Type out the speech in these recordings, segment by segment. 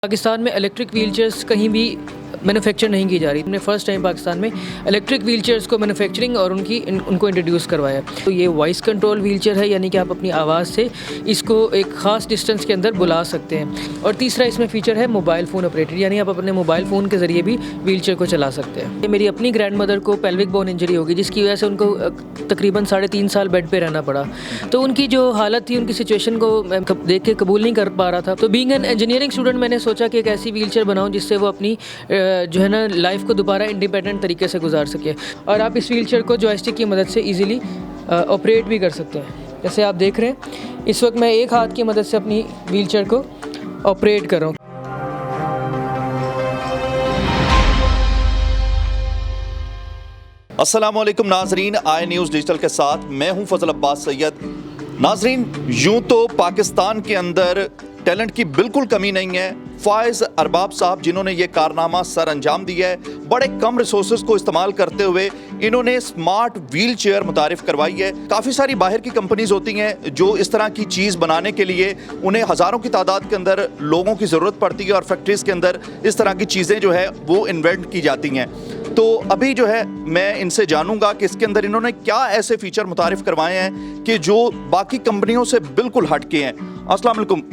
पाकिस्तान में electric wheel chairs कहीं भी मैन्युफैक्चर नहीं की जा रही। हमने फ़र्स्ट टाइम पाकिस्तान में इलेक्ट्रिक व्हील चेयर्स को मैन्युफैक्चरिंग और उनको इंट्रोड्यूस करवाया। तो ये वॉइस कंट्रोल व्हील चेयर है, यानी कि आप अपनी आवाज़ से इसको एक ख़ास डिस्टेंस के अंदर बुला सकते हैं। और तीसरा इसमें फ़ीचर है मोबाइल फ़ोन ऑपरेटेड, यानी आप अपने मोबाइल फ़ोन के ज़रिए भी व्हील चेयर को चला सकते हैं। मेरी अपनी ग्रैंड मदर को पेल्विक बोन इंजरी होगी, जिसकी वजह से उनको तकरीबन 3.5 साल बेड पर रहना पड़ा। तो उनकी जो हालत थी, उनकी सिचुएशन को मैं देख के कबूल नहीं कर पा रहा था। तो बीइंग एन इंजीनियरिंग स्टूडेंट मैंने सोचा कि एक ऐसी व्हील चेयर बनाऊँ जिससे वो अपनी जो है ना लाइफ को दोबारा इंडिपेंडेंट तरीके से गुजार सके। और आप इस व्हील चेयर को जॉयस्टिक की मदद से इजीली ऑपरेट भी कर सकते हैं। जैसे आप देख रहे हैं इस वक्त मैं एक हाथ की मदद से अपनी व्हील चेयर को ऑपरेट कर रहा हूँ। अस्सलाम वालेकुम नाजरीन, आई न्यूज़ डिजिटल के साथ मैं हूं फजल अब्बास सैयद। नाजरीन, यूं तो पाकिस्तान के अंदर टैलेंट की बिल्कुल कमी नहीं है। फ़ाइज़ अरबाब साहब जिन्होंने ये कारनामा सर अंजाम दिया है, बड़े कम रिसोर्सेज को इस्तेमाल करते हुए इन्होंने स्मार्ट व्हील चेयर मुतारिफ करवाई है। काफ़ी सारी बाहर की कंपनीज होती हैं जो इस तरह की चीज़ बनाने के लिए उन्हें हज़ारों की तादाद के अंदर लोगों की ज़रूरत पड़ती है और फैक्ट्रीज़ के अंदर इस तरह की चीज़ें जो है वो इन्वेंट की जाती हैं। तो अभी जो है मैं इनसे जानूंगा कि इसके अंदर इन्होंने क्या ऐसे फीचर मुतारिफ करवाए हैं कि जो बाकी कंपनियों से बिल्कुल हटके हैं। अस्सलाम वालेकुम।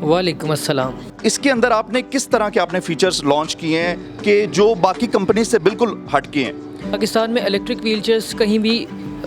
वालेकुम अस्सलाम। इसके अंदर आपने किस तरह के आपने फीचर्स लॉन्च किए हैं कि जो बाकी कंपनी से बिल्कुल हटके हैं? पाकिस्तान में इलेक्ट्रिक व्हील चेयर्स कहीं भी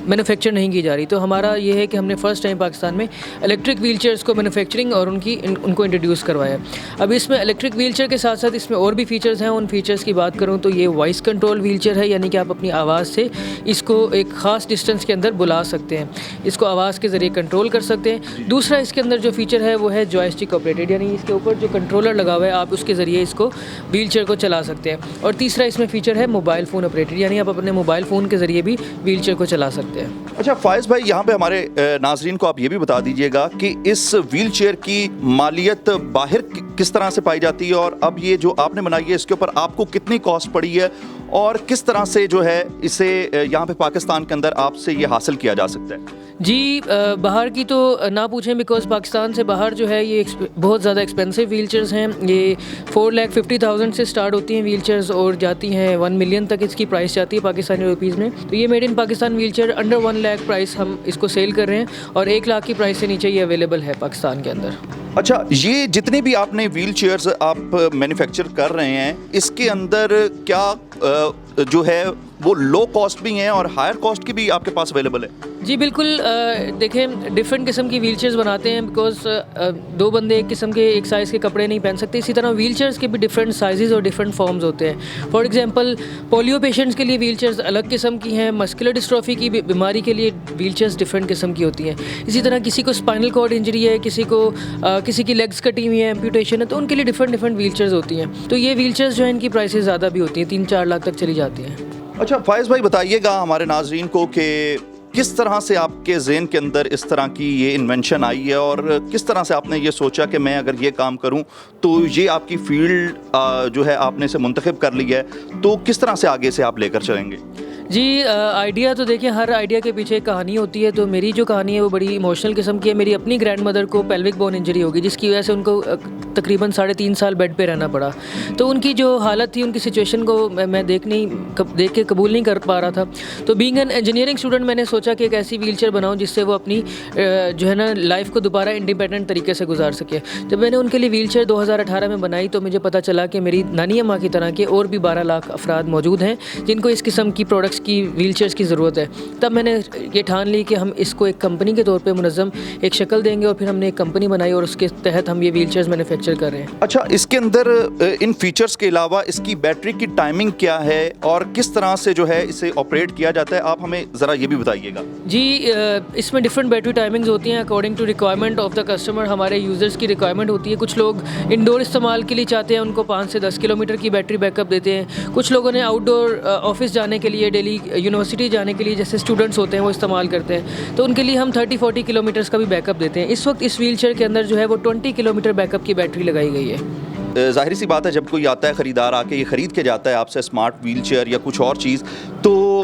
मैन्युफैक्चर नहीं की जा रही। तो हमारा ये है कि हमने फ़र्स्ट टाइम पाकिस्तान में इलेक्ट्रिक व्हील चेयर्स को मैन्युफैक्चरिंग और उनको इंट्रोड्यूस करवाया। अब इसमें इलेक्ट्रिक व्हील चेयर के साथ साथ इसमें और भी फीचर्स हैं। उन फीचर्स की बात करूं तो ये वॉइस कंट्रोल व्हील चेयर है, यानी कि आप अपनी आवाज़ से इसको एक ख़ास डिस्टेंस के अंदर बुला सकते हैं, इसको आवाज़ के ज़रिए कंट्रोल कर सकते हैं। दूसरा इसके अंदर जो फीचर है वो है जॉयस्टिक ऑपरेटेड, यानी इसके ऊपर जो कंट्रोलर लगा हुआ है आप उसके ज़रिए इसको व्हील चेयर को चला सकते हैं। और तीसरा इसमें फ़ीचर है मोबाइल फ़ोन ऑपरेटेड, यानी आप अपने मोबाइल फ़ोन के ज़रिए भी व्हील चेयर को चला सकते हैं। अच्छा फ़ाइज़ भाई, यहाँ पे हमारे नाजरीन को आप ये भी बता दीजिएगा कि इस व्हील चेयर की मालियत बाहर किस तरह से पाई जाती है और अब ये जो आपने बनाई है इसके ऊपर आपको कितनी कॉस्ट पड़ी है और किस तरह से जो है इसे यहाँ पे पाकिस्तान के अंदर आपसे ये हासिल किया जा सकता है? जी, बाहर की तो ना पूछें, बिकॉज़ पाकिस्तान से बाहर जो है ये बहुत ज़्यादा एक्सपेंसिव व्हील चेयर्स हैं। ये 4,50,000 से स्टार्ट होती हैं व्हील चेयर्स और जाती हैं 1 मिलियन तक इसकी प्राइस जाती है पाकिस्तानी रुपीज़ में। तो ये made in Pakistan wheel chair under 1 lakh price हम इसको सेल कर रहे हैं और 1 लाख की प्राइस से नीचे ये अवेलेबल है पाकिस्तान के अंदर। अच्छा, ये जितने भी आपने व्हील चेयर्स आप मैन्युफैक्चर कर रहे हैं इसके अंदर क्या जो है वो लो कॉस्ट भी हैं और हायर कॉस्ट की भी आपके पास अवेलेबल है? जी बिल्कुल, देखें डिफरेंट किस्म की व्हील चेयर्स बनाते हैं, बिकॉज 2 बंदे एक किस्म के एक साइज़ के कपड़े नहीं पहन सकते। इसी तरह व्हील चेयर्स के भी डिफरेंट साइजेस और डिफरेंट फॉर्म्स होते हैं। फॉर एग्जांपल पोलियो पेशेंट्स के लिए व्हील चेयर्स अलग किस्म की हैं, मस्कुलर डिस्ट्रॉफी की बीमारी के लिए व्हील चेयर्स डिफरेंट किस्म की होती हैं। इसी तरह किसी को स्पाइनल कॉर्ड इंजरी है, किसी की लेग्स कटी हुई है, एम्पूटेशन है, तो उनके लिए डिफरेंट व्हील चेयर्स होती हैं। तो ये व्हील चेयर्स जो है इनकी प्राइसेस ज़्यादा भी होती हैं, 3-4 लाख तक चली जाती हैं। अच्छा फ़ाइज़ भाई, बताइएगा हमारे नाजरीन को कि किस तरह से आपके ज़हन के अंदर इस तरह की ये इन्वेंशन आई है और किस तरह से आपने ये सोचा कि मैं अगर ये काम करूं तो ये आपकी फील्ड जो है आपने इसे मुंतखब कर ली है, तो किस तरह से आगे से आप लेकर चलेंगे? जी, आइडिया तो देखिए हर आइडिया के पीछे एक कहानी होती है। तो मेरी जो कहानी है वो बड़ी इमोशनल किस्म की है। मेरी अपनी ग्रैंड मदर को पेल्विक बोन इंजरी होगी, जिसकी वजह से उनको तकरीबन 3.5 साल बेड पे रहना पड़ा। तो उनकी जो हालत थी, उनकी सिचुएशन को मैं देख के कबूल नहीं कर पा रहा था। तो बीइंग एन इंजीनियरिंग स्टूडेंट मैंने सोचा कि एक ऐसी व्हील चेयर बनाऊँ जिससे वो अपनी जो है ना लाइफ को दोबारा इंडिपेंडेंट तरीके से गुजार सके। जब मैंने उनके लिए व्हील चेयर 2018 में बनाई तो मुझे पता चला कि मेरी नानी अम्मा की तरह के और भी 12 लाख अफराद मौजूद हैं जिनको इस किस्म की प्रोडक्ट्स की व्हील चेयर्स की ज़रूरत है। तब मैंने ये ठान ली कि हम इसको एक कंपनी के तौर पे मुनज़्ज़म एक शक्ल देंगे और फिर हमने एक कंपनी बनाई और उसके तहत हम ये व्हील चेयर्स मैन्युफैक्चर कर रहे हैं। अच्छा, इसके अंदर इन फीचर्स के अलावा इसकी बैटरी की टाइमिंग क्या है और किस तरह से जो है इसे ऑपरेट किया जाता है, आप हमें ज़रा ये भी बताइएगा। जी, इसमें डिफरेंट बैटरी टाइमिंग्स होती हैं according to requirement of the customer. हमारे यूज़र्स की रिक्वायरमेंट होती है। कुछ लोग इंडोर इस्तेमाल के लिए चाहते हैं, उनको 5 से 10 किलोमीटर की बैटरी बैकअप देते हैं। कुछ लोगों ने आउटडोर ऑफिस जाने के लिए, डेली यूनिवर्सिटी जाने के लिए जैसे स्टूडेंट्स होते हैं वो इस्तेमाल करते हैं, तो उनके लिए हम 30-40 किलोमीटर्स का भी बैकअप देते हैं। इस वक्त इस व्हील चेयर के अंदर जो है वो 20 किलोमीटर बैकअप की बैटरी लगाई गई है। ज़ाहिर सी बात है, जब कोई आता है ख़रीदार आके ये ख़रीद के जाता है आपसे स्मार्ट व्हील चेयर या कुछ और चीज़, तो